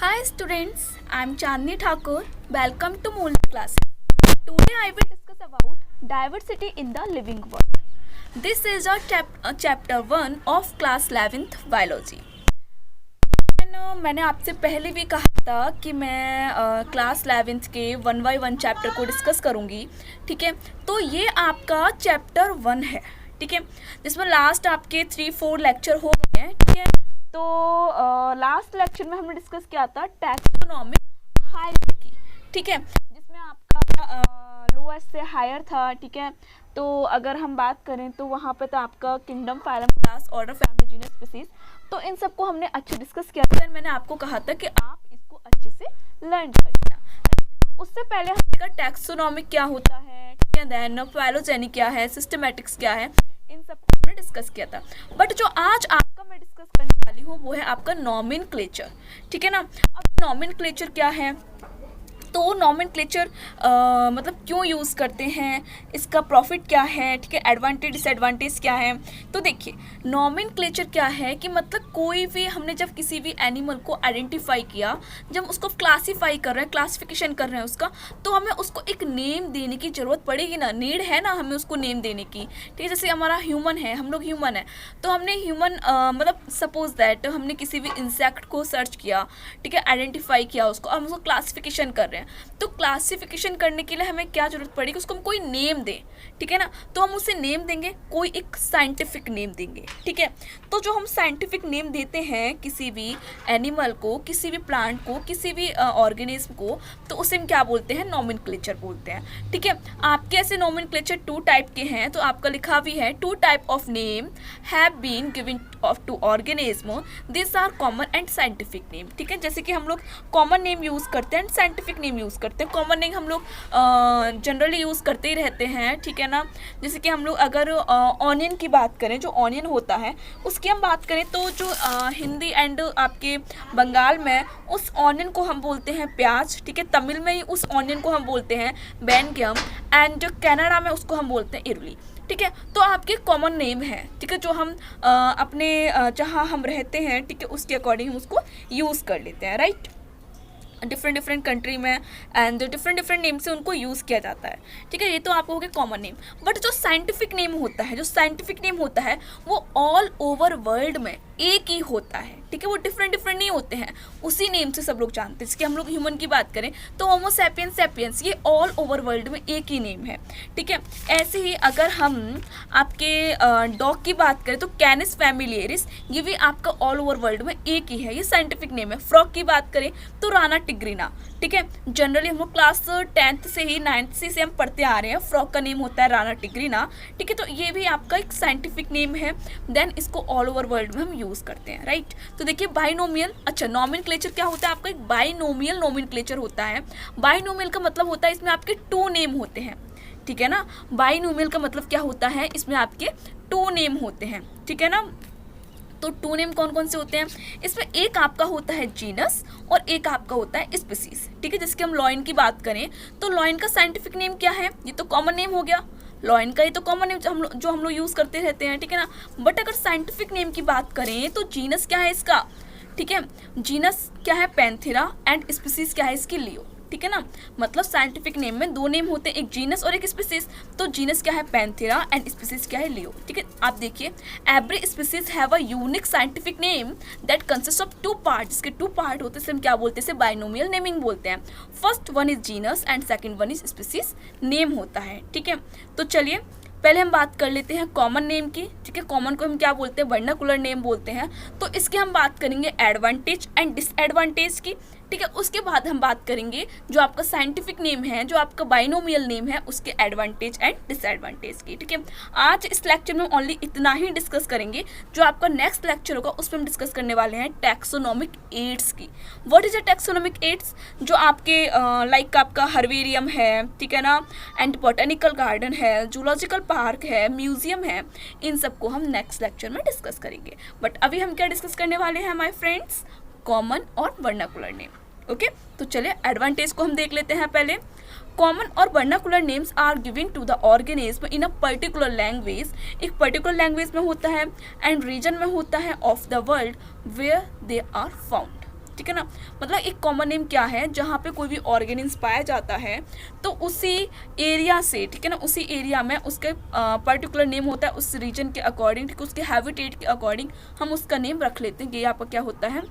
Hi students, I am Chandni Thakur. Welcome to Mool class. Today I will discuss about diversity in the living world. This is our chapter 1 of class 11th biology. मैंने आपसे पहले भी कहा था कि मैं class 11th के 1 by 1 chapter को डिस्कस करूँगी, ठीक है। तो ये आपका चैप्टर 1 है, ठीक है, जिसमें लास्ट आपके 3-4 लेक्चर हो गए हैं, ठीक है। तो लास्ट लेक्चर में हमने डिस्कस किया था टैक्सोनॉमिक हायरार्की, ठीक है, जिसमें आपका लोएस्ट से हायर था, ठीक है। तो अगर हम बात करें तो वहाँ पे तो आपका kingdom, phylum, class, order, family, genus, species, तो इन सबको हमने अच्छे डिस्कस किया था। मैंने आपको कहा था कि आप इसको अच्छे से लर्न कर लेना। उससे पहले हमने टैक्सोनॉमिक क्या होता है, ठीक है, देन फाइलोजेनी क्या है, सिस्टमैटिक्स क्या है, इन सबको हमने डिस्कस किया था। बट जो आज आपका मैं डिस्कस करने वाली हूँ वो है आपका नॉमेनक्लेचर, ठीक है ना। अब नॉमेनक्लेचर क्या है, तो नॉमेनक्लेचर मतलब क्यों यूज़ करते हैं, इसका प्रॉफिट क्या है, ठीक है, एडवांटेज डिसएडवांटेज क्या है। तो देखिए नॉमेनक्लेचर क्या है कि मतलब कोई भी हमने जब किसी भी एनिमल को आइडेंटिफाई किया, जब उसको क्लासीफाई कर रहे हैं, क्लासिफिकेशन कर रहे हैं उसका, तो हमें उसको एक नेम देने की ज़रूरत पड़ेगी ना, नीड है ना हमें उसको नेम देने की, ठीक है। जैसे हमारा ह्यूमन है, हम लोग ह्यूमन है, तो हमने ह्यूमन मतलब सपोज दैट हमने किसी भी इंसेक्ट को सर्च किया, ठीक है, आइडेंटिफाई किया उसको, हम उसको क्लासिफिकेशन कर रहे हैं। तो क्लासिफिकेशन करने के लिए हमें क्या जरूरत पड़ेगी, उसको हम कोई नेम दें, ठीक है ना। तो हम उसे नेम देंगे, कोई एक साइंटिफिक नेम देंगे, ठीक है। तो जो हम साइंटिफिक नेम देते हैं किसी भी एनिमल को, किसी भी प्लांट को, किसी भी ऑर्गेनिज्म को, तो उसे हम क्या बोलते हैं, नॉमेनक्लेचर बोलते हैं, ठीक है। आपके ऐसे नॉमेनक्लेचर 2 टाइप के हैं, तो आपका लिखा भी है 2 type of name have been given to organism, this are common and scientific name, ठीक है। जैसे कि हम लोग कॉमन नेम यूज़ करते हैं एंड साइंटिफिक नेम यूज़ करते हैं। कॉमन नेम हम लोग जनरली यूज़ करते ही रहते हैं, ठीक है ना। जैसे कि हम लोग अगर ऑनियन की बात करें, जो ऑनियन होता है उसकी हम बात करें, तो जो हिंदी एंड आपके बंगाल में उस ऑनियन को हम बोलते हैं प्याज, ठीक है। तमिल में ही उस ऑनियन को हम बोलते हैं बैंगम, एंड जो कनाडा में उसको हम बोलते हैं इरली, ठीक है। तो आपके कॉमन नेम है, ठीक है, जो हम अपने जहाँ हम रहते हैं, ठीक है, उसके अकॉर्डिंग हम उसको यूज़ कर लेते हैं, राइट। डिफरेंट कंट्री में एंड डिफरेंट नेम से उनको यूज़ किया जाता है, ठीक है। ये तो आपको हो गया कॉमन नेम। बट जो साइंटिफिक नेम होता है, वो ऑल ओवर वर्ल्ड में एक ही होता है, ठीक है। वो डिफरेंट नहीं होते हैं, उसी नेम से सब लोग जानते हैं। जैसे हम लोग ह्यूमन की बात करें तो होमो सैपियंस सैपियंस, ये ऑल ओवर वर्ल्ड में एक ही नेम है, ठीक है। ऐसे ही अगर हम आपके डॉग की बात करें तो कैनिस फैमिलियरिस, ये भी आपका ऑल ओवर वर्ल्ड में एक ही है, ये साइंटिफिक नेम है। फ्रॉग की बात करें तो राना टिग्रिना, ठीक है। जनरली हम लोग क्लास 10th से ही 9th से हम पढ़ते आ रहे हैं, फ्रॉग का नेम होता है राना टिग्रिना, ठीक है। तो ये भी आपका एक साइंटिफिक नेम है, देन इसको ऑल ओवर वर्ल्ड में हम यूज़ करते हैं, राइट। तो देखिए बाइनोमियल, अच्छा नॉमेनक्लेचर क्या होता है, आपका एक बाइनोमियल नॉमेनक्लेचर होता है। बाइनोमियल का मतलब होता है इसमें आपके 2 नेम होते हैं, ठीक है ना। बाइनोमियल का मतलब क्या होता है, इसमें आपके 2 नेम होते हैं, ठीक है ना। तो 2 नेम कौन कौन से होते हैं, इसमें एक आपका होता है जीनस और एक आपका होता है स्पीसीज, ठीक है। जिसके हम लॉयन की बात करें तो लॉयन का साइंटिफिक नेम क्या है, ये तो कॉमन नेम हो गया, लॉयन का ये तो कॉमन नेम जो हम लोग यूज़ करते रहते हैं, ठीक है ना। बट अगर साइंटिफिक नेम की बात करें तो जीनस क्या है इसका, ठीक है, जीनस क्या है पैंथेरा, एंड स्पीसीज क्या है इसकी लियो, ठीक है ना। मतलब साइंटिफिक नेम में 2 नेम होते हैं, एक जीनस और एक स्पीसीज। तो जीनस क्या है पैंथेरा एंड स्पीसीज क्या है लियो, ठीक है। आप देखिए every species have a unique scientific name that consist of 2 part, जिसके 2 पार्ट होते हैं, हम क्या बोलते हैं, बाइनोमियल नेमिंग बोलते हैं। First one is genus and second one is species name होता है, ठीक है। तो चलिए पहले हम बात कर लेते हैं कॉमन नेम की, ठीक है। कॉमन को हम क्या बोलते हैं, वर्नाकुलर नेम बोलते हैं। तो इसके हम बात करेंगे एडवांटेज एंड डिसएडवांटेज की, ठीक है। उसके बाद हम बात करेंगे जो आपका साइंटिफिक नेम है, जो आपका बाइनोमियल नेम है, उसके एडवांटेज एंड डिसएडवांटेज की, ठीक है। आज इस लेक्चर में ओनली इतना ही डिस्कस करेंगे। जो आपका नेक्स्ट लेक्चर होगा उसमें हम डिस्कस करने वाले हैं टैक्सोनॉमिक एड्स की। What is a taxonomic aids, जो आपके लाइक आपका हर्बेरियम है, ठीक है ना, एंड बॉटनिकल गार्डन है, जूलॉजिकल पार्क है, म्यूजियम है, इन सबको हम नेक्स्ट लेक्चर में डिस्कस करेंगे। बट अभी हम क्या डिस्कस करने वाले हैं माय फ्रेंड्स, कॉमन और वर्नाकुलर नेम, ओके। तो चलिए एडवांटेज को हम देख लेते हैं पहले। कॉमन और vernacular names are given to the organism in a particular language, एक पर्टिकुलर लैंग्वेज में होता है एंड रीजन में होता है of the world where they are found, ठीक है ना। मतलब एक कॉमन नेम क्या है, जहाँ पे कोई भी ऑर्गेनिज्म पाया जाता है तो उसी एरिया से, ठीक है ना, उसी एरिया में उसके पर्टिकुलर नेम होता है, उस रीजन के अकॉर्डिंग, ठीक है, उसके हैबिटेट के अकॉर्डिंग हम उसका नेम रख लेते हैं। ये आपका क्या होता है,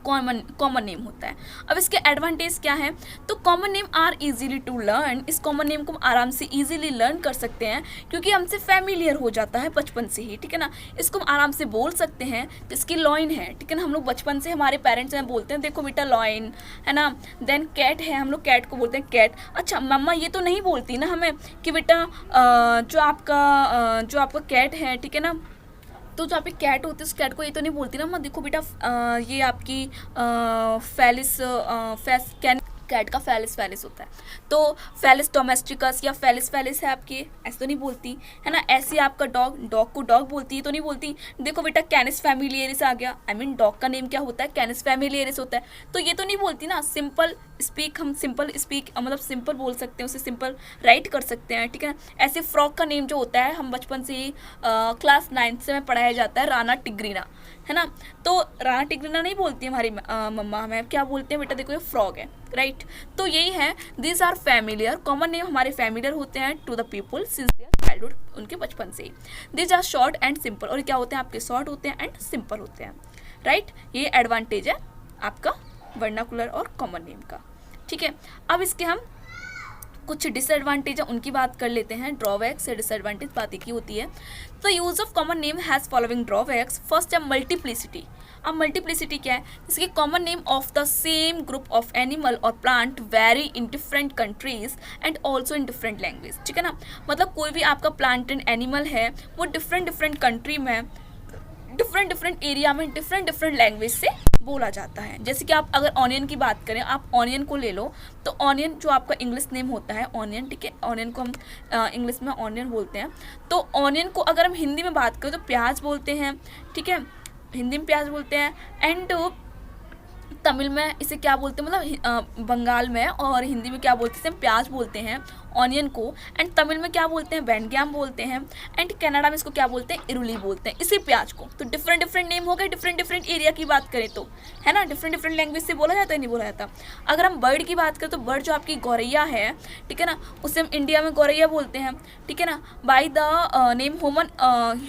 कॉमन नेम होता है। अब इसके एडवांटेज क्या है, तो common name are easily to learn, इस कॉमन नेम को हम आराम से इजीली लर्न कर सकते हैं क्योंकि हमसे फेमिलियर हो जाता है बचपन से ही, ठीक है ना। इसको हम आराम से बोल सकते हैं, जिसकी लॉइन है, ठीक है ना, हम लोग बचपन से हमारे पेरेंट्स में बोलते हैं देखो बेटा लॉइन है ना। देन कैट है, हम लोग कैट को बोलते हैं कैट। अच्छा मम्मा ये तो नहीं बोलती ना हमें कि बेटा जो आपका कैट है, ठीक है ना, तो जहाँ पे कैट होती है उस कैट को ये तो नहीं बोलती ना मत देखो बेटा ये आपकी फैलिस कैट का फैलिस होता है, तो फैलिस डोमेस्टिकस या फैलिस है आपकी, ऐसे तो नहीं बोलती है ना। ऐसे आपका डॉग को डॉग बोलती है तो नहीं बोलती देखो बेटा कैनिस फैमिलियरिस आ गया, आई मीन डॉग का नेम क्या होता है, कैनिस फैमिलियरिस होता है, तो ये तो नहीं बोलती ना। सिंपल स्पीक मतलब सिंपल बोल सकते हैं, उसे सिंपल राइट कर सकते हैं, ठीक है। ऐसे फ्रॉग का नेम जो होता है हम बचपन से ही क्लास 9 से में पढ़ाया जाता है, राना टिग्रीना, है ना। तो राना टिग्रीना नहीं बोलती हमारी मम्मा, हमें क्या बोलते हैं बेटा देखो ये फ्रॉग है, राइट। तो यही है, this are familiar, common name हमारे फैमिलियर होते हैं to the people since their childhood, उनके बचपन से ही। This are short and simple, और क्या होते हैं आपके शॉर्ट होते हैं एंड सिंपल होते हैं, राइट। ये एडवांटेज है आपका वर्नाकुलर और कॉमन नेम का, ठीक है। अब इसके हम कुछ डिसएडवांटेज है उनकी बात कर लेते हैं। ड्रॉबैक्स से डिसएडवांटेज बात की होती है। तो use of common name has following drawbacks. First है मल्टीप्लिसिटी। अब मल्टीप्लिसिटी क्या है, जैसे कि common name of the same group of animal और plant vary in different countries and also in different language, ठीक है ना। मतलब कोई भी आपका प्लांट एंड एनिमल है वो डिफरेंट कंट्री में, डिफरेंट एरिया में, डिफरेंट लैंग्वेज से बोला जाता है। जैसे कि आप अगर ऑनियन की बात करें, आप ऑनियन को ले लो, तो ऑनियन जो आपका इंग्लिश नेम होता है ऑनियन, ठीक है, ऑनियन को हम इंग्लिश में ऑनियन बोलते हैं। तो ऑनियन को अगर हम हिंदी में बात करें तो प्याज बोलते हैं, ठीक है, हिंदी में प्याज बोलते हैं। एंड तमिल में इसे क्या बोलते हैं, मतलब बंगाल में और हिंदी में क्या बोलते हैं, प्याज बोलते हैं ऑनियन को। एंड तमिल में क्या बोलते हैं, वेंडग्याम बोलते हैं। एंड कनाडा में इसको क्या बोलते हैं, इरुली बोलते हैं, इसी प्याज को। तो डिफरेंट नेम हो गए, डिफरेंट एरिया की बात करें तो, है ना, डिफरेंट लैंग्वेज से बोला जाता है, नहीं बोला जाता। अगर हम बर्ड की बात करें तो बर्ड जो आपकी गौरैया है, ठीक है ना, उसे हम इंडिया में गौरैया बोलते हैं, ठीक है ना। Bye the name human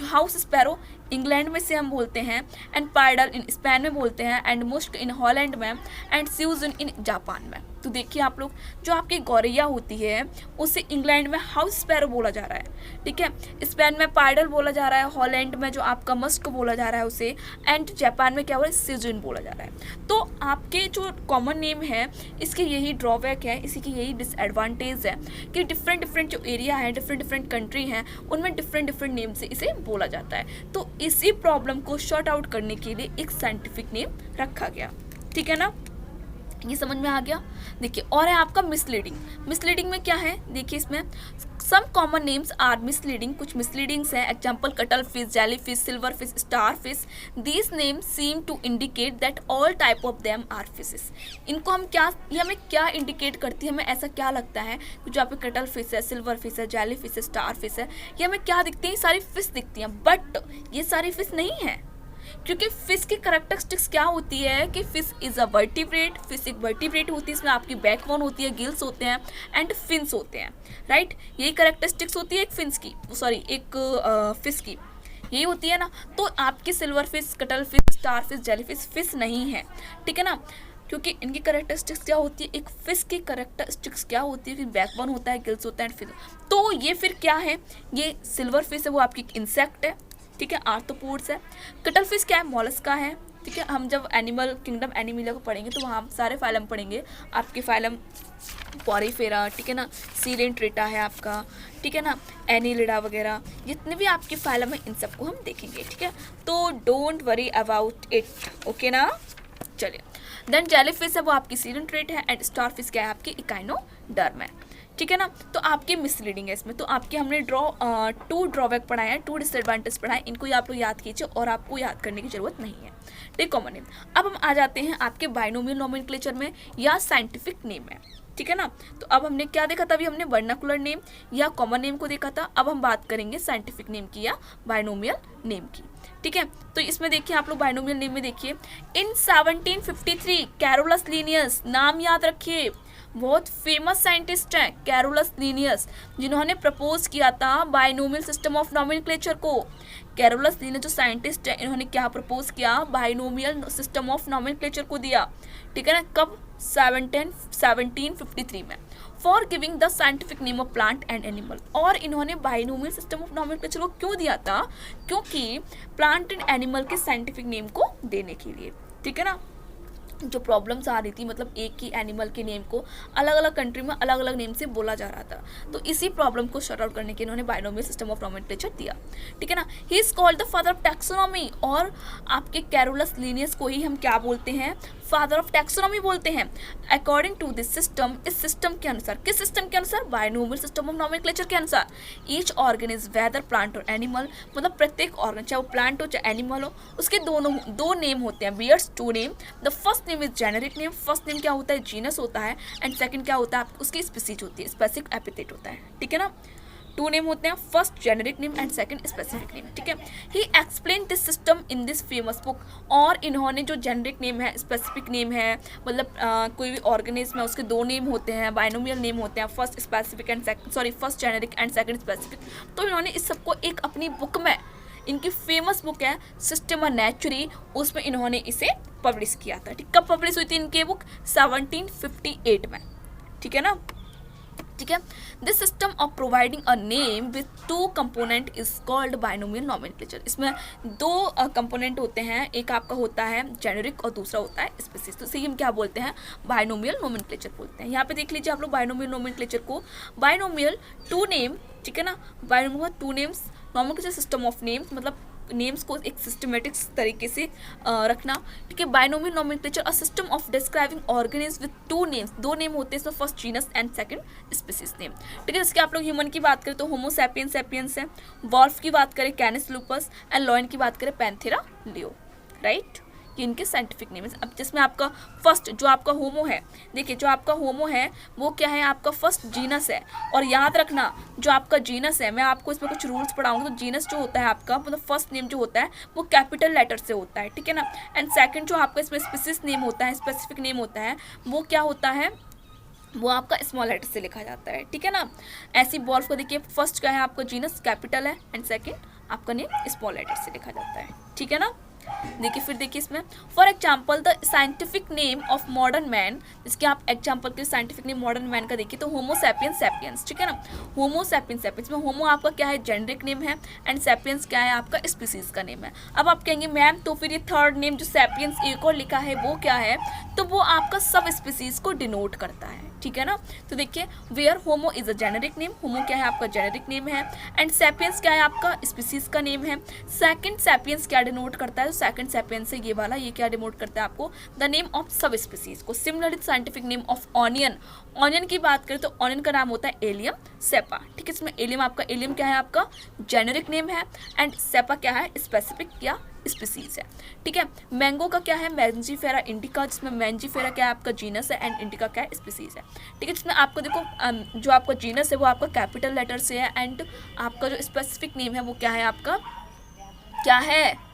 house sparrow England में से हम बोलते हैं। एंड पाइडल इन स्पेन में बोलते हैं। एंड मुस्क इन हॉलैंड में। एंड स्यूजन इन जापान में। तो देखिए आप लोग, जो आपकी गौरैया होती है उसे इंग्लैंड में हाउस स्पैरो बोला जा रहा है, ठीक है, स्पेन में पाइडल बोला जा रहा है, हॉलैंड में जो आपका मस्क बोला जा रहा है उसे, एंड जापान में क्या बोला, स्यूजन बोला जा रहा है। तो आपके जो कॉमन नेम है इसके यही ड्रॉबैक है, इसी की यही डिसएडवांटेज है कि डिफरेंट जो एरिया है, डिफरेंट कंट्री हैं, उनमें डिफरेंट नेम से इसे बोला जाता है। तो इसी प्रॉब्लम को शॉर्ट आउट करने के लिए एक साइंटिफिक नेम रखा गया, ठीक है ना, ये समझ में आ गया। देखिए और है आपका मिसलीडिंग में क्या है, देखिए इसमें some common names are misleading, कुछ मिसलीडिंग्स हैं। Example cuttle fish, jelly fish, silver fish, star fish. These names seem to indicate that all type of them are fishes. इनको हम क्या, ये हमें क्या इंडिकेट करती है, हमें ऐसा क्या लगता है कि जो आप कटल फिश है, सिल्वर फिश है, जेली फिश है, स्टार फिश है, ये हमें क्या दिखती है, सारी फिश दिखती हैं, बट ये सारी फिश नहीं है। क्योंकि फिश की करैक्टरिस्टिक्स क्या होती है कि fish is a vertebrate, fish एक वर्टिब्रेट होती है, इसमें आपकी बैकबोन होती है, गिल्स होते हैं एंड फिन्स होते हैं, राइट। यही करैक्टरिस्टिक्स होती है एक फिश की, यही होती है ना। तो आपकी silver fish, cuttle fish, star fish, jelly fish नहीं है, ठीक है ना, क्योंकि इनकी करैक्टरिस्टिक्स क्या होती है, एक फिश की करैक्टरिस्टिक्स क्या होती है कि बैकबोन होता है, गिल्स होता है एंड फिश। तो ये फिर क्या है, ये सिल्वर फिश है वो आपकी इंसेक्ट है, ठीक है, आर्थ्रोपोड्स है। कटल फिश क्या है, मॉलस्का है, ठीक है। हम जब एनिमल किंगडम एनिमिलिया को पढ़ेंगे तो वहाँ सारे फाइलम पढ़ेंगे, आपके फाइलम पॉरीफेरा, ठीक है ना, सीलेंट्रेटा है आपका, ठीक है ना, एनिलिडा वगैरह, जितने भी आपके फाइलम है इन सबको हम देखेंगे, ठीक है। तो don't worry about it, okay ना। चलिए, देन जेलीफिश है वो आपकी सीलेंट्रेट है। एंड स्टार फिश क्या है आपकी इकाइनोडर्म है, ठीक है ना। तो आपकी मिसलीडिंग है इसमें। तो आपके हमने टू ड्रॉबैक पढ़ाए हैं, 2 डिसएडवांटेज पढ़ाए, इनको ही आप लोग याद कीजिए और आपको याद करने की जरूरत नहीं है, ठीक, कॉमन नेम। अब हम आ जाते हैं आपके बाइनोमियल नोमेनक्लेचर में या साइंटिफिक नेम में, ठीक है ना। तो अब हमने क्या देखा था, अभी हमने वर्नाकुलर नेम या कॉमन नेम को देखा था, अब हम बात करेंगे साइंटिफिक नेम की या बाइनोमियल नेम की। ठीक है, तो इसमें देखिए आप लोग बाइनोमियल नेम में देखिए, इन 1753 कैरोलस लीनियस, नाम याद रखिए, बहुत फेमस साइंटिस्ट है कैरोलस लीनियस, जिन्होंने प्रपोज किया था बाइनोमियल सिस्टम ऑफ नॉमेनक्लेचर को। कैरोलस लीनियस जो साइंटिस्ट है, इन्होंने क्या प्रपोज किया, बाइनोमियल सिस्टम ऑफ नॉमेनक्लेचर को दिया। ठीक है ना, कब, 1753 में, for giving the scientific name of plant and animal. और इन्होंने बाइनोमियल सिस्टम ऑफ नॉमेनक्लेचर को क्यों दिया था, क्योंकि प्लांट एंड एनिमल के साइंटिफिक नेम को देने के लिए। ठीक है ना, जो प्रॉब्लम्स आ रही थी, मतलब एक ही एनिमल के नेम को अलग अलग कंट्री में अलग अलग नेम से बोला जा रहा था, तो इसी प्रॉब्लम को शॉर्ट आउट करने के इन्होंने बाइनोमियल सिस्टम ऑफ नॉमेनक्लेचर दिया। ठीक है ना, he is called the father of taxonomy, और आपके कैरोलस लीनियस को ही हम क्या बोलते हैं, फादर ऑफ टैक्सोनॉमी बोलते हैं। अकॉर्डिंग टू दिस सिस्टम, इस सिस्टम के अनुसार, किस सिस्टम के अनुसार, बाइनोमियल सिस्टम ऑफ नॉमेनक्लेचर के अनुसार, each organ is whether plant और एनिमल, मतलब प्रत्येक ऑर्गन चाहे वो प्लांट हो चाहे एनिमल हो, उसके दो नेम होते हैं, bears two name. The first name is generic name, first name क्या होता है, जीनस होता है, एंड सेकंड क्या होता है, उसकी स्पीसीज होती है, स्पेसिफिक एपिथेट होता है। ठीक है ना, टू नेम होते हैं, first generic name and second specific name. ठीक है, he explain this system in this famous book, और इन्होंने जो जेनेरिक नेम है, स्पेसिफिक नेम है, मतलब कोई भी ऑर्गेनिज्म है उसके दो नेम होते हैं, बाइनोमियल नेम होते हैं, first specific and first generic and second specific. तो इन्होंने इस सबको एक अपनी बुक में, इनकी फेमस बुक है सिस्टेमा नेचुरी, उसमें इन्होंने इसे पब्लिश किया था। ठीक, कब पब्लिश हुई थी इनकी बुक, 1758 में। ठीक है ना, ठीक है, this system of providing a name with to component is called binomial nomenclature. इसमें दो कंपोनेंट होते हैं, एक आपका होता है जेनेरिक और दूसरा होता है स्पेसिस, तो इसे हम क्या बोलते हैं, बाइनोमियल नॉमेनक्लेचर बोलते हैं। यहाँ पे देख लीजिए आप लोग बाइनोमियल नॉमेनक्लेचर को, बाइनोमियल टू नेम, ठीक है ना, binomial two names, nomenclature system of names, मतलब नेम्स को एक सिस्टमेटिक तरीके से रखना। ठीक है, binomial nomenclature a system of describing organism with two names, दो नेम होते हैं, इसमें first genus and second species name. ठीक है, जैसे आप लोग ह्यूमन की बात करें तो होमो सैपियंस सैपियंस है, वॉल्फ की बात करें कैनिस लूपस, एंड लॉयन की बात करें पैंथेरा लियो, राइट, कि इनके साइंटिफिक नेम है। अब जिसमें आपका फर्स्ट जो आपका होमो है, देखिए जो आपका होमो है वो क्या है, आपका फर्स्ट जीनस है, और याद रखना जो आपका जीनस है, मैं आपको इसमें कुछ रूल्स पढ़ाऊंगा, तो जीनस जो होता है आपका, मतलब फर्स्ट नेम जो होता है वो कैपिटल लेटर से होता है। ठीक है ना, एंड सेकंड जो आपका इसमें स्पीसीज नेम होता है, स्पेसिफिक नेम होता है, वो क्या होता है, वो आपका स्मॉल लेटर से लिखा जाता है। ठीक है ना, ऐसी वॉल्फ को देखिए, फर्स्ट क्या है आपका जीनस कैपिटल है, एंड सेकंड आपका नेम स्मॉल लेटर से लिखा जाता है। ठीक है ना, देखिए फिर देखिए इसमें, for example the scientific name of modern man, जिसके आप एग्जाम्पल के साइंटिफिक नेम मॉडर्न मैन का देखिए तो होमो सैपियंस सैपियंस। ठीक है ना, होमो सैपियंस सैपियंस में होमो आपका क्या है, जेनेरिक नेम है, एंड सैपियंस क्या है आपका स्पीसीज का नेम है। अब आप कहेंगे मैम तो फिर ये थर्ड नेम जो सैपियंस एक और लिखा है वो क्या है, तो वो आपका सब स्पीसीज को डिनोट करता है। ठीक है ना, तो देखिए where Homo is a generic name, Homo क्या है आपका जेनेरिक नेम है, एंड सैपियंस क्या है आपका स्पीसीज का नेम है। सेकंड सैपियंस क्या डिनोट करता है, तो सेकंड सैपियंस से ये वाला, ये क्या डिनोट करता है आपको, the name of sub species को। Similarly scientific name of onion, onion की बात करें तो ऑनियन का नाम होता है एलियम सेपा। ठीक है, इसमें एलियम आपका, एलियम क्या है आपका जेनेरिक नेम है, एंड सेपा क्या है स्पेसिफिक या स्पीसीज है। ठीक है, मैंगो का क्या है, मैंजीफेरा इंडिका, जिसमें मैंजीफेरा क्या है आपका जीनस है, एंड इंडिका क्या है स्पीसीज है। ठीक है, जिसमें आपको देखो जो आपका जीनस है वो आपका कैपिटल लेटर से है, एंड आपका जो स्पेसिफिक नेम है वो क्या है आपका, क्या है,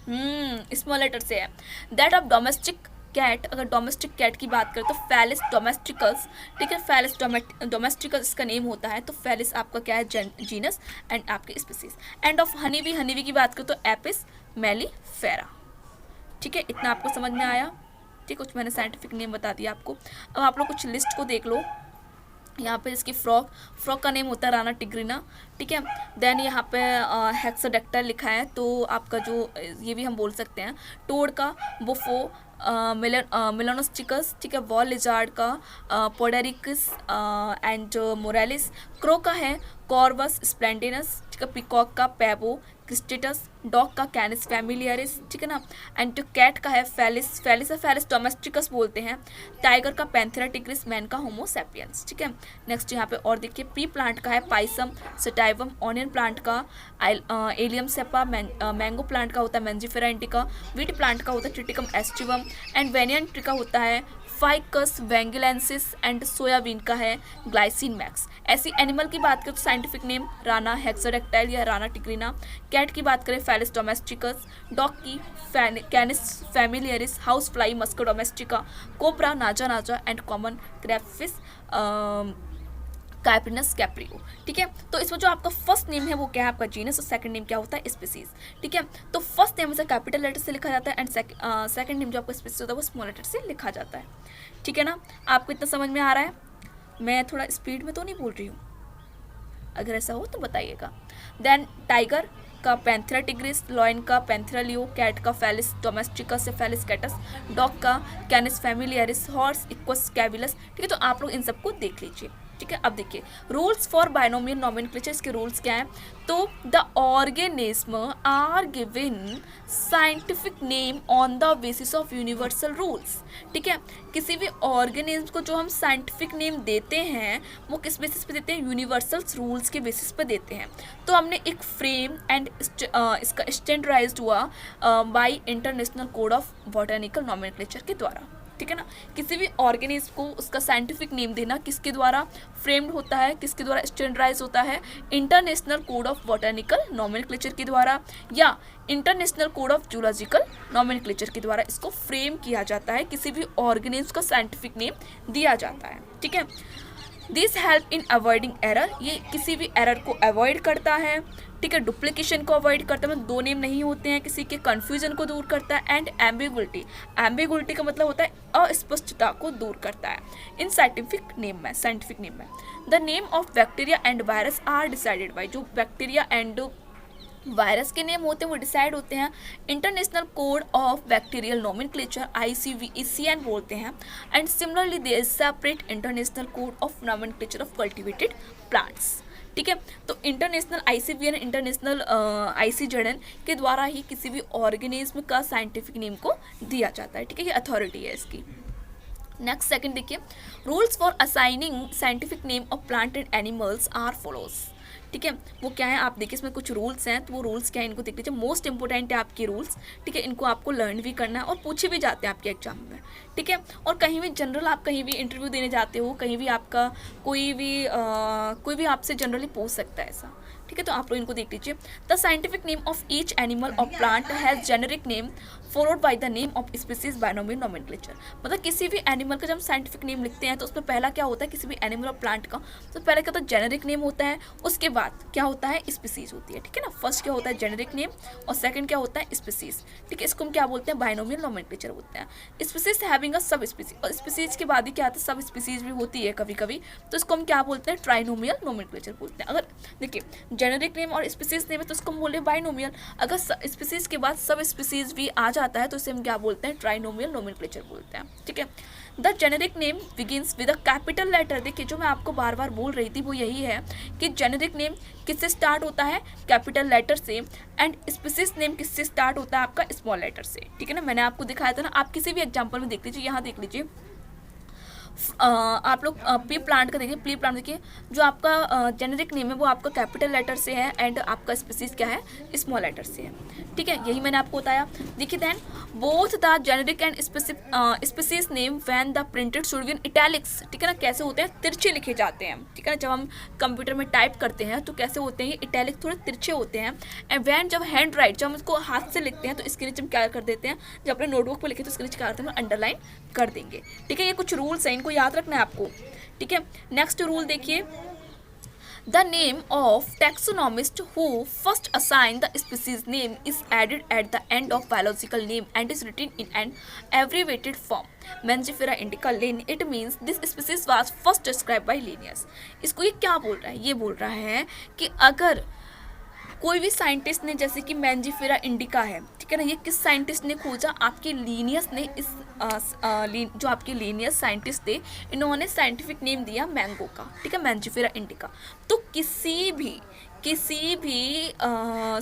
स्मॉल लेटर से है। दैट ऑफ डोमेस्टिक कैट, अगर डोमेस्टिक कैट की बात करें तो फेलिस डोमेस्टिकस। ठीक है, फेलिस डोमेस्टिकस इसका नेम होता है, तो फेलिस आपका क्या है जीनस एंड आपके species. End of honeybee, honeybee की बात करें तो एपिस मेलिफेरा। ठीक है, इतना आपको समझ में आया। ठीक, कुछ मैंने साइंटिफिक नेम बता दिया आपको। अब आप लोग कुछ लिस्ट को देख लो। यहाँ पे इसकी फ्रॉक का नेम होता है राना टिग्रिना। ठीक है, देन यहाँ पे हेक्साडेक्टाइल लिखा है, तो आपका जो ये भी हम बोल सकते हैं। टोड का बुफो, मेलानोस्टिकस। ठीक है, वॉल लिजार्ड का पोडेरिकस एंड मोरालिस। क्रो का है कॉर्वस स्प्लेंडिनस। ठीक है, पिकॉक का पैबो क्रिस्टेटस। डॉग का कैनिस फैमिलियरिस, ठीक है ना, एंड जो कैट का है फेलिस, फेलिस डोमेस्टिकस बोलते हैं, टाइगर का पैंथेरा टिग्रिस, मैन का होमो सैपियंस, ठीक है। नेक्स्ट यहाँ पे और देखिए पी प्लांट का है पाइसम सटाइवम, ऑनियन प्लांट का एलियम सेपा, मैंगो प्लांट का होता है मैंजीफेरा इंडिका, व्हीट प्लांट का होता है ट्रिटिकम एस्टिवम, एंड वेनियन ट्री का होता है फाइकस वेंगिलेंसिस, एंड सोयाबीन का है ग्लाइसिन मैक्स। ऐसी एनिमल की बात करें तो साइंटिफिक नेम राना हेक्साडेक्टाइल या राना टिग्रिना, कैट की बात करें फेलिस डोमेस्टिकस, डॉग की Canis familiaris, house fly Musca domestica, cobra Naja naja, and common क्रैफिस कैप्रिनस कैप्रियो, ठीक है। तो इसमें जो आपका फर्स्ट नेम है वो क्या है आपका जीनस, और सेकंड नेम क्या होता है स्पीसीज, ठीक है। तो फर्स्ट नेम से कैपिटल लेटर से लिखा जाता है, एंड सेकंड नेम जो आपका स्पीसीज होता है वो स्मॉल लेटर से लिखा जाता है, ठीक है ना। आपको इतना समझ में आ रहा है? मैं थोड़ा स्पीड में तो नहीं बोल रही हूँ, अगर ऐसा हो तो बताइएगा। देन टाइगर का पैंथेरा टिग्रिस, लॉयन का पैंथेरा लियो, कैट का फेलिस डोमेस्टिकस या फेलिस कैटस, डॉग का कैनिस फैमिलियरिस, हॉर्स इक्वस कैविलस, ठीक है। तो आप लोग इन सबको देख लीजिए, ठीक है। अब देखिए रूल्स फॉर बाइनोमियल नोमेनक्लेचर, इसके रूल्स क्या हैं? तो the organism are given scientific name on the basis of universal rules, ठीक है। किसी भी ऑर्गेनिज्म को जो हम साइंटिफिक नेम देते हैं वो किस बेसिस पे देते हैं? यूनिवर्सल रूल्स के बेसिस पे देते हैं। तो हमने एक फ्रेम एंड इसका स्टैंडर्डाइज्ड हुआ bye international code of botanical nomenclature के द्वारा, ठीक है ना। किसी भी ऑर्गेनिज्म को उसका साइंटिफिक नेम देना किसके द्वारा फ्रेम्ड होता है, किसके द्वारा स्टैंडर्डाइज होता है? International code of botanical nomenclature के द्वारा या international code of zoological nomenclature के द्वारा इसको फ्रेम किया जाता है, किसी भी ऑर्गेनिज्म का साइंटिफिक नेम दिया जाता है, ठीक है। This help in avoiding error, ये किसी भी एरर को अवॉइड करता है, ठीक है। डुप्लीकेशन को अवॉइड करता है, मतलब दो नेम नहीं होते हैं किसी के, कन्फ्यूजन को दूर करता है, एंड एम्बिगुइटी का मतलब होता है अस्पष्टता को दूर करता है इन साइंटिफिक नेम में। The name of bacteria and virus are decided by, जो बैक्टीरिया एंड वायरस के नेम होते हैं वो डिसाइड होते हैं international code of bacterial nomenclature ICVECN बोलते हैं, and similarly there is separate international code of nomenclature of cultivated plants, ठीक है। तो इंटरनेशनल ICVN इंटरनेशनल ICZN के द्वारा ही किसी भी ऑर्गेनिज्म का साइंटिफिक नेम को दिया जाता है, ठीक है। ये अथॉरिटी है इसकी। नेक्स्ट सेकंड देखिए rules for assigning scientific name of plant and animals are follows, ठीक है। वो क्या है आप देखिए, इसमें कुछ रूल्स हैं, तो वो रूल्स क्या है इनको देख लीजिए। मोस्ट इंपॉर्टेंट है आपके रूल्स, ठीक है। इनको आपको लर्न भी करना है और पूछे भी जाते हैं आपके एग्जाम में, ठीक है। और कहीं भी जनरल आप कहीं भी इंटरव्यू देने जाते हो, कहीं भी आपका कोई भी आपसे जनरली पूछ सकता है ऐसा, ठीक है। तो आप लोग इनको देख लीजिए। The scientific name of each animal और plant has generic name followed by the name of species binomial nomenclature, मतलब किसी भी एनिमल का जब हम साइंटिफिक नेम लिखते हैं तो उसमें पहला क्या होता है, किसी भी एनिमल और प्लांट का तो पहले क्या होता है जेनेरिक नेम होता है, उसके बाद क्या होता है स्पीसीज होती है, ठीक है ना। फर्स्ट क्या होता है जेनेरिक नेम और सेकंड क्या होता है स्पीसीज, ठीक है। इसको हम क्या बोलते हैं? बाइनोमियल नोमेनक्लेचर बोलते हैं। Species having a sub species, और स्पीसीज के बाद ही क्या आता है सब स्पीसीज भी होती है कभी कभी, तो इसको हम क्या बोलते हैं? ट्राइनोमियल नोमेनक्लेचर बोलते हैं। अगर देखिए जेनेरिक नेम और स्पीसीज नेम है तो उसको हम बोले बाइनोमियल, अगर स्पीसीज के बाद सब स्पीसीज भी आ जाता है तो इसे हम क्या बोलते हैं? ट्राइनोमियल नोमेनक्लेचर बोलते हैं, ठीक है। The generic name begins with a capital letter, देखिए जो मैं आपको बार बार बोल रही थी वो यही है कि जेनेरिक नेम किससे स्टार्ट होता है? कैपिटल लेटर से, एंड स्पीसीज नेम किससे स्टार्ट होता है? आपका स्मॉल लेटर से, ठीक है ना। मैंने आपको दिखाया था ना, आप किसी भी एग्जाम्पल में देख लीजिए, यहाँ देख लीजिए आप लोग पी प्लांट का देखिए, पी प्लांट देखिए जो आपका जेनेरिक नेम है वो आपका कैपिटल लेटर से है एंड आपका स्पीसीज क्या है? स्मॉल लेटर से है, ठीक है। यही मैंने आपको बताया। देखिए then both the generic and species name when the printed should be in italics, ठीक है ना। कैसे होते हैं? तिरछे लिखे जाते हैं, ठीक है ना। जब हम कंप्यूटर में टाइप करते हैं तो कैसे होते हैं? ये इटैलिक थोड़े तिरछे होते हैं। एंड व्हेन जब हैंड राइट, जब हम इसको हाथ से लिखते हैं तो इसके नीचे हम क्या कर देते हैं? जब अपने नोटबुक पर लिखे तो इसके नीचे क्या करते हैं? अंडरलाइन कर देंगे, ठीक है। ये कुछ रूल्स हैं, इनको याद रखना है आपको, ठीक है। नेक्स्ट रूल देखिए, the name of taxonomist who first assign the species name is added at the end of biological name and is written in an abbreviated form Mangifera indica Linn, it means this species was first describe by Linnaeus. इसको ये क्या बोल रहा है? ये बोल रहा है कि अगर कोई भी साइंटिस्ट ने, जैसे कि मेंजिफेरा इंडिका है, ठीक है ना, ये किस साइंटिस्ट ने खोजा? आपके लीनियस ने। इस जो आपके लीनियस साइंटिस्ट थे इन्होंने साइंटिफिक नेम दिया मैंगो का, ठीक है, मेंजिफेरा इंडिका। तो किसी भी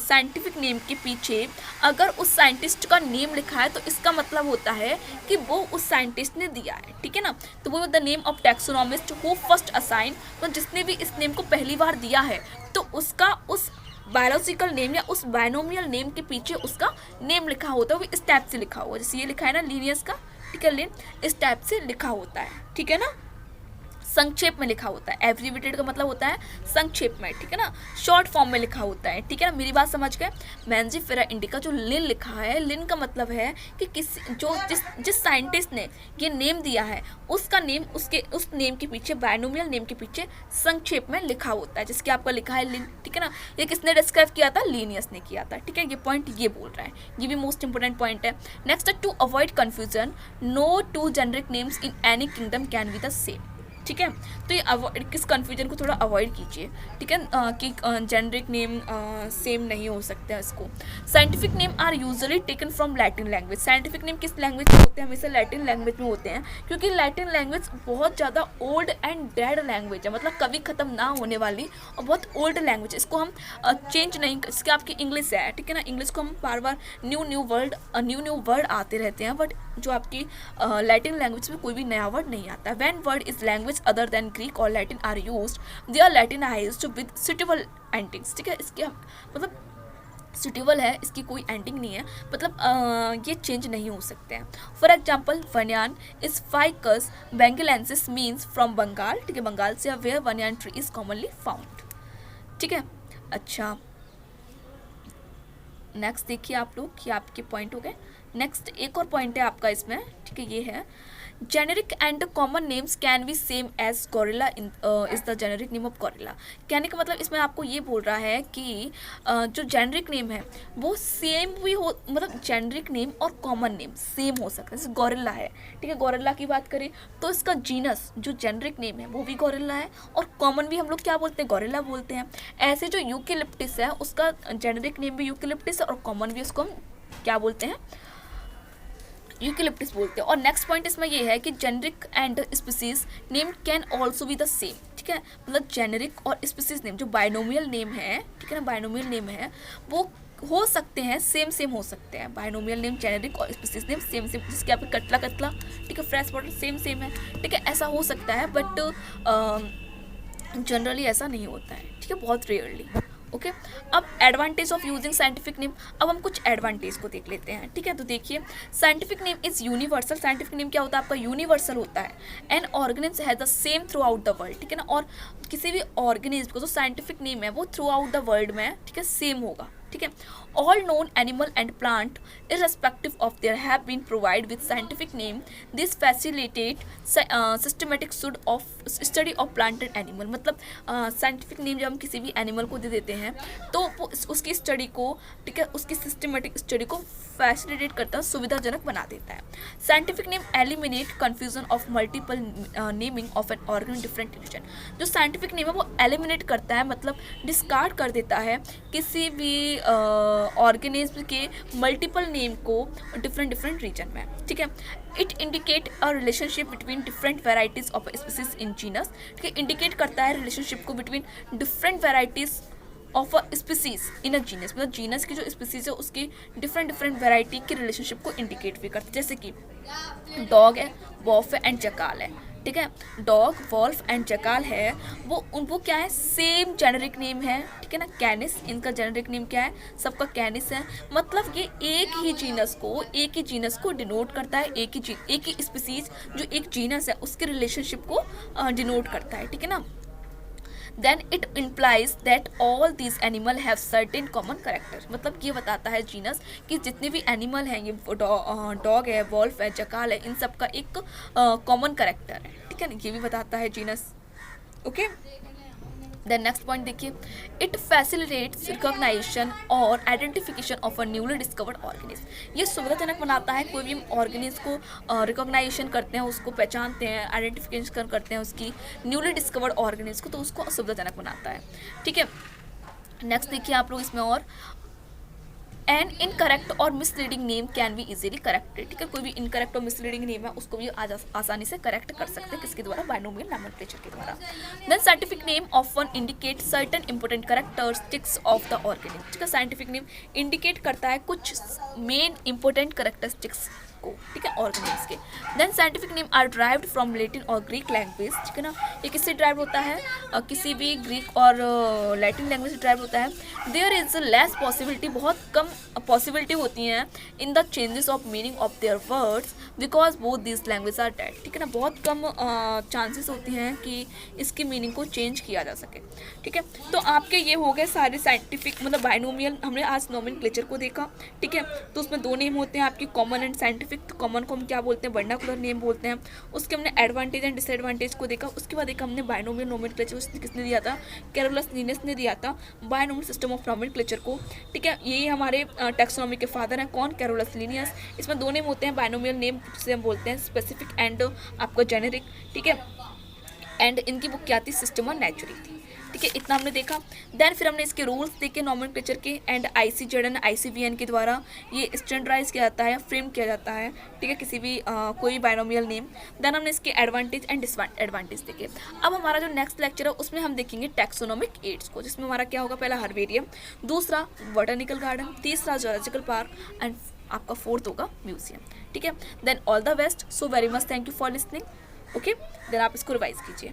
साइंटिफिक नेम के पीछे अगर उस साइंटिस्ट का नेम लिखा है तो इसका मतलब होता है कि वो उस साइंटिस्ट ने दिया है, ठीक है ना। तो वो the name of taxonomist who first assign, तो जिसने भी इस नेम को पहली बार दिया है तो उसका उस बायोलॉजिकल नेम या उस बायनोमियल नेम के पीछे उसका नेम लिखा होता है, वो इस टाइप से लिखा हुआ है, जैसे ये लिखा है ना लीनियस का, ठीक है, लिन इस टाइप से लिखा होता है, ठीक है ना, संक्षेप में लिखा होता है। एब्रीविएटेड का मतलब होता है संक्षेप में, ठीक है ना, शॉर्ट फॉर्म में लिखा होता है, ठीक है ना। मेरी बात समझ गए। मैंजीफेरा इंडिका जो लिन लिखा है, लिन का मतलब है कि किसी जो जिस साइंटिस्ट ने ये नेम दिया है उसका नेम उसके उस नेम के पीछे बायनोमियल नेम के पीछे संक्षेप में लिखा होता है, जिसके आपका लिखा है लिन, ठीक है ना। ये किसने डिस्क्राइब किया था? लीनियस ने किया था, ठीक है। ये पॉइंट ये बोल रहा है, ये भी मोस्ट इंपोर्टेंट पॉइंट है। नेक्स्ट है to avoid confusion, no two generic names in any kingdom can be the same, ठीक है। तो ये किस कन्फ्यूजन को थोड़ा अवॉइड कीजिए, ठीक है, कि जेनरिक नेम सेम नहीं हो सकते हैं इसको। Scientific name are usually taken from Latin language, scientific name किस लैंग्वेज में होते हैं? हमेशा लैटिन लैंग्वेज में होते हैं, क्योंकि लैटिन लैंग्वेज बहुत ज़्यादा ओल्ड एंड डेड लैंग्वेज है, मतलब कभी ख़त्म ना होने वाली और बहुत ओल्ड लैंग्वेज है। इसको हम चेंज नहीं, इसके आपकी इंग्लिश है, ठीक है ना, इंग्लिश को हम बार बार न्यू न्यू वर्ड आते रहते हैं, बट जो आपकी लैटिन लैंग्वेज में कोई भी नया वर्ड नहीं आता। When word is language other than Greek or Latin are used, they are Latinized with suitable endings, ठीक है। इसके मतलब सुटेबल है, इसकी कोई एंडिंग नहीं है, मतलब ये चेंज नहीं हो सकते हैं। For example banyan is Ficus benghalensis means from Bengal, ठीक है, बंगाल से, where banyan tree is commonly found, ठीक है। अच्छा, नेक्स्ट देखिए आप लोग, कि आपके पॉइंट हो गए। नेक्स्ट एक और पॉइंट है आपका इसमें, ठीक है, ये है generic and common names can be same as gorilla is the generic name of gorilla. कहने का मतलब इसमें आपको ये बोल रहा है कि जो जेनेरिक नेम है वो सेम भी हो, मतलब जेनेरिक नेम और कॉमन नेम सेम हो सकता है। जैसे गोरिल्ला है, ठीक है, गोरिल्ला की बात करें तो इसका जीनस जो जेनेरिक नेम है वो भी गोरिल्ला है, और कॉमन भी हम लोग क्या बोलते हैं? गोरिल्ला बोलते हैं। ऐसे जो यूकेलिप्टिस है उसका जेनेरिक नेम भी यूकेलिप्टिस है और कॉमन भी उसको हम क्या बोलते हैं? यूकेलिप्टिस बोलते हैं। और नेक्स्ट पॉइंट इसमें ये है कि generic and species name can also be the same, ठीक है, मतलब जेनेरिक और स्पीसीज नेम जो बायनोमियल नेम है, ठीक है ना, बायनोमियल नेम है वो हो सकते हैं, सेम हो सकते हैं। बायनोमियल नेम जेनेरिक और स्पीसीज नेम सेम, जिसके आपके कतला, ठीक है, फ्रेश वाटर सेम है, ठीक है, ऐसा हो सकता है, बट जनरली ऐसा नहीं होता है, ठीक है, बहुत रेयरली। ओके, अब advantage of using scientific name, अब हम कुछ एडवांटेज को देख लेते हैं, ठीक है। तो देखिए, scientific name is universal, scientific name क्या होता है आपका? यूनिवर्सल होता है। An organism has the same through out the world, ठीक है ना, और किसी भी ऑर्गेनिज्म को जो साइंटिफिक नेम है वो थ्रू आउट द वर्ल्ड में, ठीक है, सेम होगा, ठीक है। All known animal and plant irrespective of their have been provided with scientific name, this facilitate systematic study of plant and animal, मतलब साइंटिफिक नेम जब हम किसी भी एनिमल को दे देते हैं तो वो उसकी स्टडी को, ठीक है, उसकी सिस्टमेटिक स्टडी को फैसिलिटेट करता है, सुविधाजनक बना देता है। Scientific name eliminate confusion of multiple naming of an organ different region, जो साइंटिफिक नेम है वो एलिमिनेट करता है, मतलब डिस्कार्ड कर देता है किसी भी ऑर्गेनिज्म के मल्टीपल नेम को डिफरेंट रीजन में, ठीक है। It indicate a relationship between different varieties of species in genus, ठीक है, इंडिकेट करता है रिलेशनशिप को between different varieties of a species in a genus, मतलब जीनस की जो स्पीसीज है उसकी डिफरेंट वेराइटी की रिलेशनशिप को इंडिकेट भी करता है। जैसे कि डॉग है, वॉल्फ है एंड जकाल है, ठीक है, डॉग, वॉल्फ एंड जकाल है, वो क्या है? सेम जेनेरिक नेम है, ठीक है ना, कैनिस, इनका जेनेरिक नेम क्या है? सबका कैनिस है, मतलब ये एक ही जीनस को डिनोट करता है, एक ही स्पीसीज जो एक जीनस है उसके रिलेशनशिप को डिनोट करता है, ठीक है ना। then it implies that all these animal have certain common character, मतलब ये बताता है जीनस कि जितने भी एनिमल हैं, ये डॉग है, वॉल्फ है, जकाल है, इन सब का एक कॉमन करेक्टर है, ठीक है ना, ये भी बताता है genus. Okay, then next point देखिए, इट फैसिलिटेट्स रिकॉग्नाइजेशन और identification of a newly discovered organism, ये सुविधाजनक बनाता है, कोई भी हम ऑर्गेनिज्म को रिकॉग्नाइजेशन करते हैं, उसको पहचानते हैं, आइडेंटिफिकेशन करते हैं उसकी न्यूली डिस्कवर्ड ऑर्गेनिज्म को, तो उसको सुविधाजनक बनाता है, ठीक है। नेक्स्ट देखिए आप लोग इसमें, और एन इनकरेक्ट और misleading name can be easily corrected, ठीक है, कोई भी इनकरेक्ट और मिसलीडिंग नेम है उसको भी आसानी से करेक्ट कर सकते हैं, किसके द्वारा, बाइनोमियल नोमेनक्लेचर के द्वारा। Then scientific name often indicate certain important characteristics of the organism, ठीक है, साइंटिफिक नेम इंडिकेट करता है कुछ मेन इंपॉर्टेंट कैरेक्टरिस्टिक्स को, ठीक है, ऑर्गेनिज्म के। Then scientific name are derived from Latin और ग्रीक लैंग्वेज, ठीक है ना, ये किससे ड्राइव होता है, किसी भी ग्रीक और लैटिन लैंग्वेज से ड्राइव होता है। देयर इज लेस पॉसिबिलिटी, बहुत कम पॉसिबिलिटी होती हैं in the changes of meaning of their words because both this language are dead, ठीक है ना, बहुत कम चांसेस होते हैं कि इसकी मीनिंग को चेंज किया जा सके, ठीक है। तो आपके ये हो गए सारे साइंटिफिक मतलब बाइनोमियल, हमने आज नोमेनक्लेचर को देखा, ठीक है। तो उसमें दो नेम होते हैं आपकी कॉमन एंड साइंटिफिक, तो कॉमन को हम क्या बोलते हैं, वर्नाकुलर नेम बोलते हैं। उसके हमने एडवांटेज एंड डिसएडवांटेज को देखा। उसके बाद देखा हमने बाइनोमियल नोमेनक्लेचर, उसने किसने दिया था, कैरोलस लिनियस ने दिया था बाइनोमियल सिस्टम ऑफ नोमेनक्लेचर को, ठीक है। ये हमारे टैक्सोनॉमी के फादर हैं, कौन, कैरोलस लिनियस। इसमें दो नेम होते हैं बाइनोमियल नेम, जिसे हम बोलते हैं स्पेसिफिक एंड आपका जेनेरिक, ठीक है। एंड इनकी बुक क्या थी, सिस्टम ऑफ नेचुरी थी, ठीक है। इतना हमने देखा। देन फिर हमने इसके रूल्स देखे नोमेनक्लेचर के, एंड ICJN ICVN के द्वारा ये स्टैंडर्डाइज किया जाता है, फ्रेम किया जाता है, ठीक है, किसी भी कोई भी बाइनोमियल नेम। देन हमने इसके एडवांटेज एंड डिसएडवांटेज देखे। अब हमारा जो नेक्स्ट लेक्चर है उसमें हम देखेंगे टैक्सोनॉमिक एड्स को, जिसमें हमारा क्या होगा, पहला हर्बेरियम, दूसरा बोटैनिकल गार्डन, तीसरा जूलॉजिकल पार्क एंड आपका फोर्थ होगा म्यूजियम, ठीक है। Then all the best, so very much, thank you for listening, okay. देन आप इसको रिवाइज कीजिए।